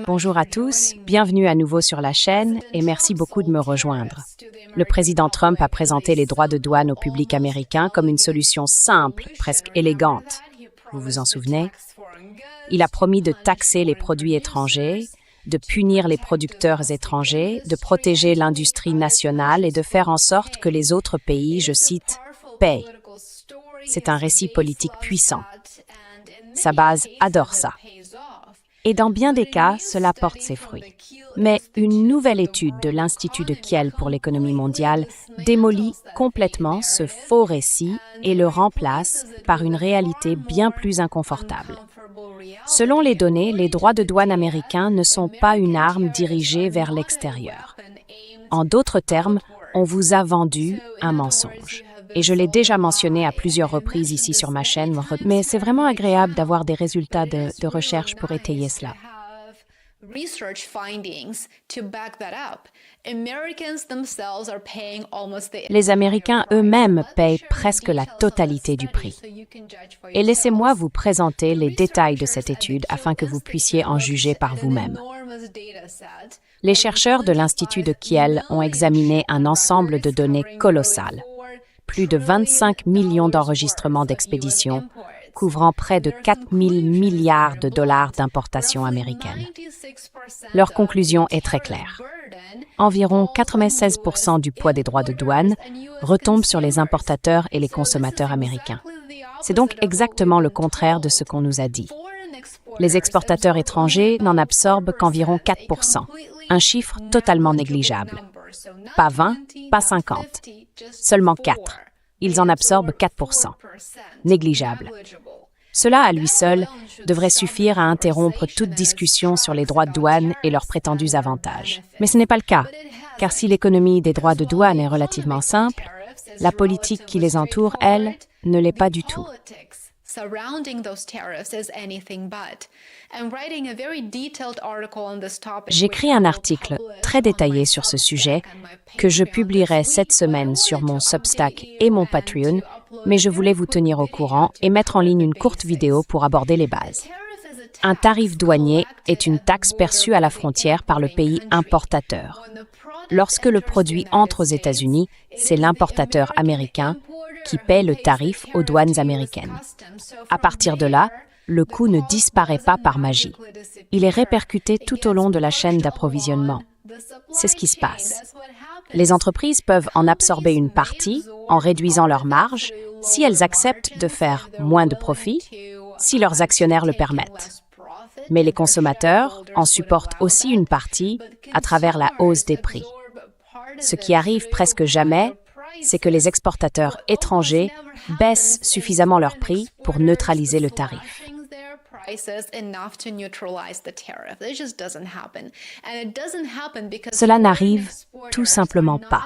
Bonjour à tous, bienvenue à nouveau sur la chaîne et merci beaucoup de me rejoindre. Le président Trump a présenté les droits de douane au public américain comme une solution simple, presque élégante. Vous vous en souvenez? Il a promis de taxer les produits étrangers, de punir les producteurs étrangers, de protéger l'industrie nationale et de faire en sorte que les autres pays, je cite, paient. C'est un récit politique puissant. Sa base adore ça. Et dans bien des cas, cela porte ses fruits. Mais une nouvelle étude de l'Institut de Kiel pour l'économie mondiale démolit complètement ce faux récit et le remplace par une réalité bien plus inconfortable. Selon les données, les droits de douane américains ne sont pas une arme dirigée vers l'extérieur. En d'autres termes, on vous a vendu un mensonge. Et je l'ai déjà mentionné à plusieurs reprises ici sur ma chaîne, mais c'est vraiment agréable d'avoir des résultats de recherche pour étayer cela. Les Américains eux-mêmes payent presque la totalité du prix. Et laissez-moi vous présenter les détails de cette étude afin que vous puissiez en juger par vous-même. Les chercheurs de l'Institut de Kiel ont examiné un ensemble de données colossales. Plus de 25 millions d'enregistrements d'expéditions, couvrant près de 4 000 milliards de dollars d'importations américaines. Leur conclusion est très claire. Environ 96% du poids des droits de douane retombe sur les importateurs et les consommateurs américains. C'est donc exactement le contraire de ce qu'on nous a dit. Les exportateurs étrangers n'en absorbent qu'environ 4%, un chiffre totalement négligeable. Pas 20, pas 50, seulement 4. Ils en absorbent 4%. Négligeable. Cela, à lui seul, devrait suffire à interrompre toute discussion sur les droits de douane et leurs prétendus avantages. Mais ce n'est pas le cas, car si l'économie des droits de douane est relativement simple, la politique qui les entoure, elle, ne l'est pas du tout. J'écris un article très détaillé sur ce sujet que je publierai cette semaine sur mon Substack et mon Patreon, mais je voulais vous tenir au courant et mettre en ligne une courte vidéo pour aborder les bases. Un tarif douanier est une taxe perçue à la frontière par le pays importateur. Lorsque le produit entre aux États-Unis, c'est l'importateur américain qui paie le tarif aux douanes américaines. À partir de là, le coût ne disparaît pas par magie. Il est répercuté tout au long de la chaîne d'approvisionnement. C'est ce qui se passe. Les entreprises peuvent en absorber une partie en réduisant leurs marges si elles acceptent de faire moins de profit, si leurs actionnaires le permettent. Mais les consommateurs en supportent aussi une partie à travers la hausse des prix. Ce qui arrive presque jamais, c'est que les exportateurs étrangers baissent suffisamment leurs prix pour neutraliser le tarif. Cela n'arrive tout simplement pas.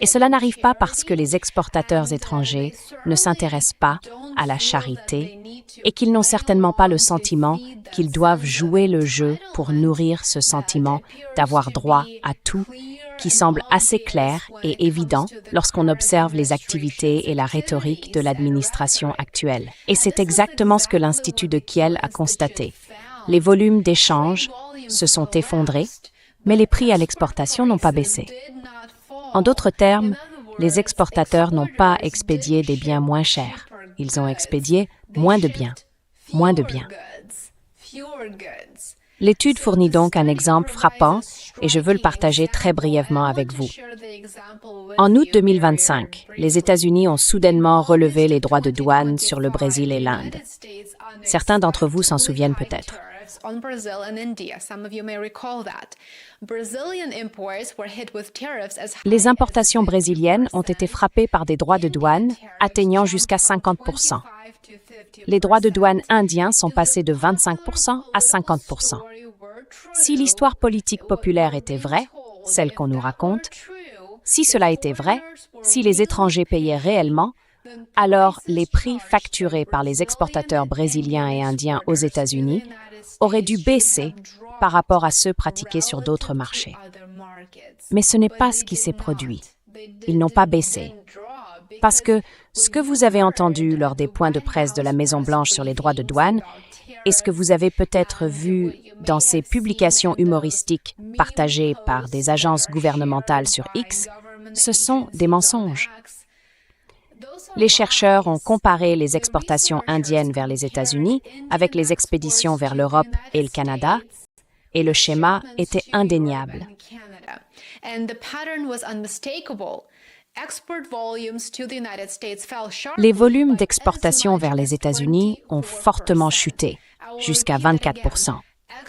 Et cela n'arrive pas parce que les exportateurs étrangers ne s'intéressent pas à la charité et qu'ils n'ont certainement pas le sentiment qu'ils doivent jouer le jeu pour nourrir ce sentiment d'avoir droit à tout, qui semble assez clair et évident lorsqu'on observe les activités et la rhétorique de l'administration actuelle. Et c'est exactement ce que l'Institut de Kiel a constaté. Les volumes d'échanges se sont effondrés, mais les prix à l'exportation n'ont pas baissé. En d'autres termes, les exportateurs n'ont pas expédié des biens moins chers. Ils ont expédié moins de biens. Moins de biens. L'étude fournit donc un exemple frappant et je veux le partager très brièvement avec vous. En août 2025, les États-Unis ont soudainement relevé les droits de douane sur le Brésil et l'Inde. Certains d'entre vous s'en souviennent peut-être. Les importations brésiliennes ont été frappées par des droits de douane atteignant jusqu'à 50%. Les droits de douane indiens sont passés de 25% à 50%. Si l'histoire politique populaire était vraie, celle qu'on nous raconte, si cela était vrai, si les étrangers payaient réellement, alors les prix facturés par les exportateurs brésiliens et indiens aux États-Unis auraient dû baisser par rapport à ceux pratiqués sur d'autres marchés. Mais ce n'est pas ce qui s'est produit. Ils n'ont pas baissé. Parce que ce que vous avez entendu lors des points de presse de la Maison-Blanche sur les droits de douane et ce que vous avez peut-être vu dans ces publications humoristiques partagées par des agences gouvernementales sur X, ce sont des mensonges. Les chercheurs ont comparé les exportations indiennes vers les États-Unis avec les expéditions vers l'Europe et le Canada, et le schéma était indéniable. Les volumes d'exportation vers les États-Unis ont fortement chuté, jusqu'à 24%.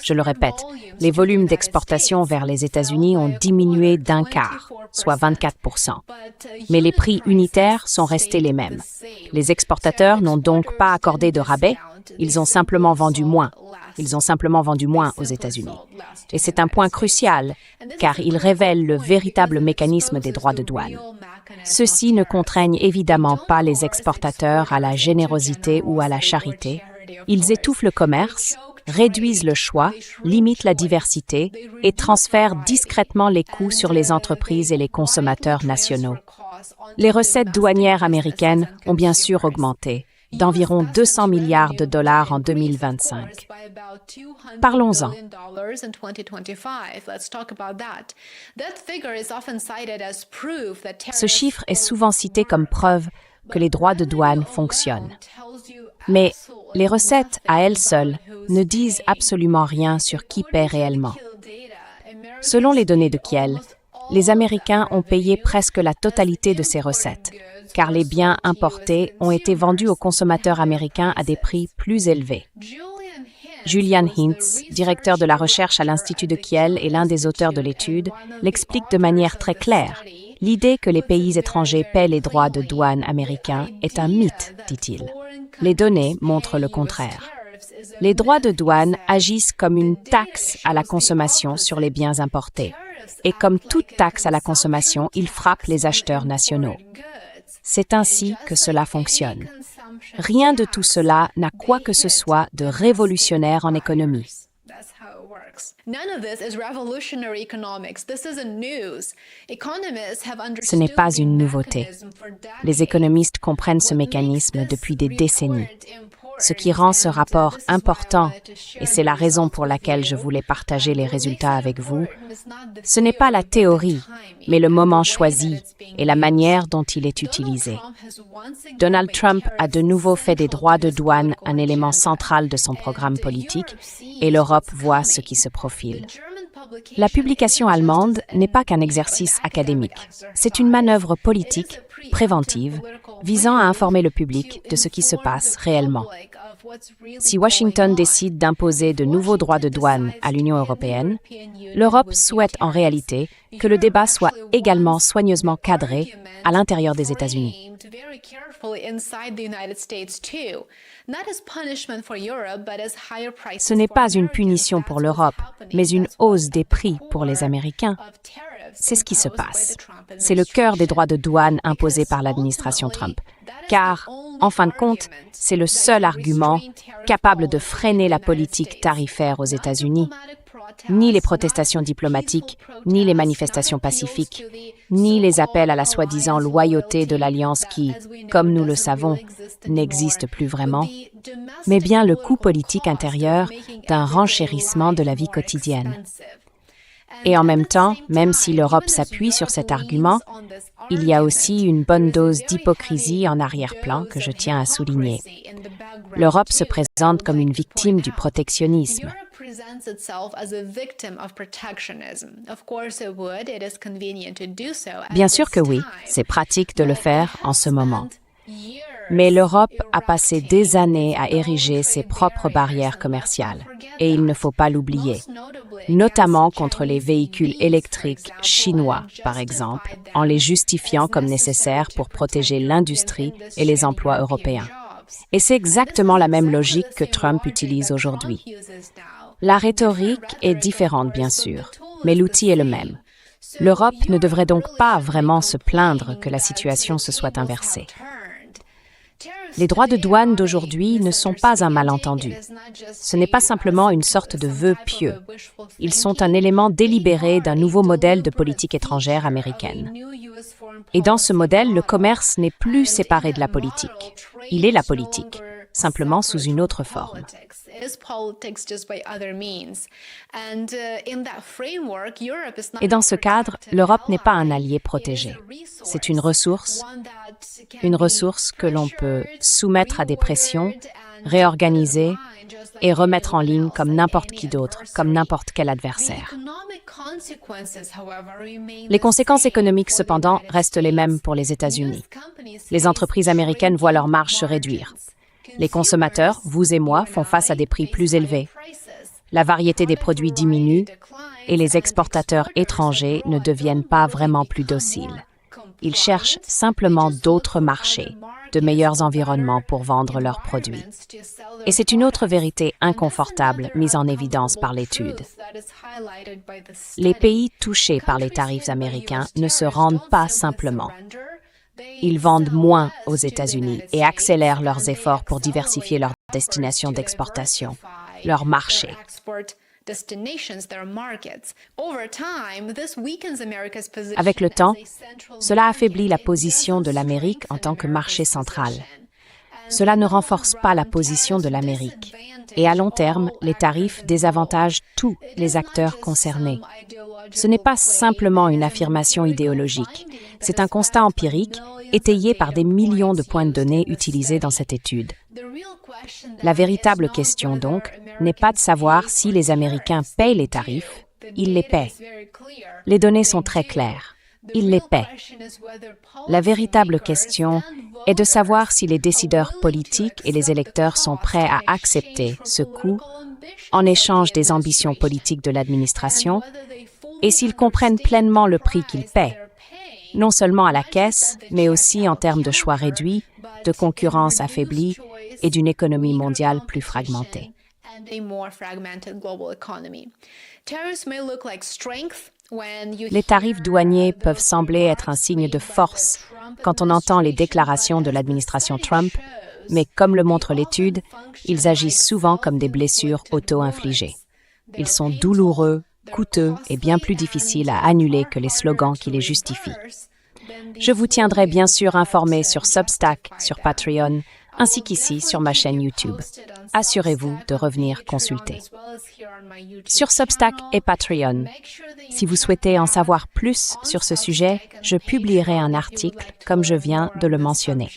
Je le répète, les volumes d'exportation vers les États-Unis ont diminué d'un quart, soit 24%. Mais les prix unitaires sont restés les mêmes. Les exportateurs n'ont donc pas accordé de rabais, ils ont simplement vendu moins. Ils ont simplement vendu moins aux États-Unis. Et c'est un point crucial, car il révèle le véritable mécanisme des droits de douane. Ceux-ci ne contraignent évidemment pas les exportateurs à la générosité ou à la charité. Ils étouffent le commerce, réduisent le choix, limitent la diversité et transfèrent discrètement les coûts sur les entreprises et les consommateurs nationaux. Les recettes douanières américaines ont bien sûr augmenté, d'environ 200 milliards de dollars en 2025. Parlons-en. Ce chiffre est souvent cité comme preuve que les droits de douane fonctionnent. Mais les recettes, à elles seules, ne disent absolument rien sur qui paie réellement. Selon les données de Kiel, les Américains ont payé presque la totalité de ces recettes, car les biens importés ont été vendus aux consommateurs américains à des prix plus élevés. Julian Hintz, directeur de la recherche à l'Institut de Kiel et l'un des auteurs de l'étude, l'explique de manière très claire. L'idée que les pays étrangers paient les droits de douane américains est un mythe, dit-il. Les données montrent le contraire. Les droits de douane agissent comme une taxe à la consommation sur les biens importés. Et comme toute taxe à la consommation, ils frappent les acheteurs nationaux. C'est ainsi que cela fonctionne. Rien de tout cela n'a quoi que ce soit de révolutionnaire en économie. Ce n'est pas une nouveauté. Les économistes comprennent ce mécanisme depuis des décennies. Ce qui rend ce rapport important, et c'est la raison pour laquelle je voulais partager les résultats avec vous, ce n'est pas la théorie, mais le moment choisi et la manière dont il est utilisé. Donald Trump a de nouveau fait des droits de douane un élément central de son programme politique, et l'Europe voit ce qui se profile. La publication allemande n'est pas qu'un exercice académique. C'est une manœuvre politique, préventive, visant à informer le public de ce qui se passe réellement. Si Washington décide d'imposer de nouveaux droits de douane à l'Union européenne, l'Europe souhaite en réalité que le débat soit également soigneusement cadré à l'intérieur des États-Unis. Ce n'est pas une punition pour l'Europe, mais une hausse des prix pour les Américains. C'est ce qui se passe. C'est le cœur des droits de douane imposés par l'administration Trump. Car, en fin de compte, c'est le seul argument capable de freiner la politique tarifaire aux États-Unis. Ni les protestations diplomatiques, ni les manifestations pacifiques, ni les appels à la soi-disant loyauté de l'Alliance qui, comme nous le savons, n'existe plus vraiment, mais bien le coût politique intérieur d'un renchérissement de la vie quotidienne. Et en même temps, même si l'Europe s'appuie sur cet argument, il y a aussi une bonne dose d'hypocrisie en arrière-plan que je tiens à souligner. L'Europe se présente comme une victime du protectionnisme. Bien sûr que oui, c'est pratique de le faire en ce moment. Mais l'Europe a passé des années à ériger ses propres barrières commerciales, et il ne faut pas l'oublier, notamment contre les véhicules électriques chinois, par exemple, en les justifiant comme nécessaires pour protéger l'industrie et les emplois européens. Et c'est exactement la même logique que Trump utilise aujourd'hui. La rhétorique est différente, bien sûr, mais l'outil est le même. L'Europe ne devrait donc pas vraiment se plaindre que la situation se soit inversée. Les droits de douane d'aujourd'hui ne sont pas un malentendu. Ce n'est pas simplement une sorte de vœu pieux. Ils sont un élément délibéré d'un nouveau modèle de politique étrangère américaine. Et dans ce modèle, le commerce n'est plus séparé de la politique. Il est la politique. simplement sous une autre forme. Et dans ce cadre, l'Europe n'est pas un allié protégé. C'est une ressource que l'on peut soumettre à des pressions, réorganiser et remettre en ligne comme n'importe qui d'autre, comme n'importe quel adversaire. Les conséquences économiques, cependant, restent les mêmes pour les États-Unis. Les entreprises américaines voient leurs marges se réduire. Les consommateurs, vous et moi, font face à des prix plus élevés. La variété des produits diminue et les exportateurs étrangers ne deviennent pas vraiment plus dociles. Ils cherchent simplement d'autres marchés, de meilleurs environnements pour vendre leurs produits. Et c'est une autre vérité inconfortable mise en évidence par l'étude. Les pays touchés par les tarifs américains ne se rendent pas simplement. Ils vendent moins aux États-Unis et accélèrent leurs efforts pour diversifier leurs destinations d'exportation, leurs marchés. Avec le temps, cela affaiblit la position de l'Amérique en tant que marché central. Cela ne renforce pas la position de l'Amérique. Et à long terme, les tarifs désavantagent tous les acteurs concernés. Ce n'est pas simplement une affirmation idéologique, c'est un constat empirique étayé par des millions de points de données utilisés dans cette étude. La véritable question, donc, n'est pas de savoir si les Américains payent les tarifs, ils les paient. Les données sont très claires, ils les paient. La véritable question est de savoir si les décideurs politiques et les électeurs sont prêts à accepter ce coût en échange des ambitions politiques de l'administration et s'ils comprennent pleinement le prix qu'ils paient, non seulement à la caisse, mais aussi en termes de choix réduits, de concurrence affaiblie et d'une économie mondiale plus fragmentée. Les tarifs douaniers peuvent sembler être un signe de force quand on entend les déclarations de l'administration Trump, mais comme le montre l'étude, ils agissent souvent comme des blessures auto-infligées. Ils sont douloureux, coûteux et bien plus difficiles à annuler que les slogans qui les justifient. Je vous tiendrai bien sûr informé sur Substack, sur Patreon, ainsi qu'ici sur ma chaîne YouTube. Assurez-vous de revenir consulter. Sur Substack et Patreon, si vous souhaitez en savoir plus sur ce sujet, je publierai un article comme je viens de le mentionner.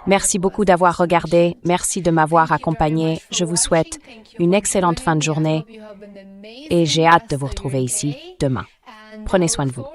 Merci beaucoup d'avoir regardé, merci de m'avoir accompagné, je vous souhaite une excellente fin de journée et j'ai hâte de vous retrouver ici demain. Prenez soin de vous.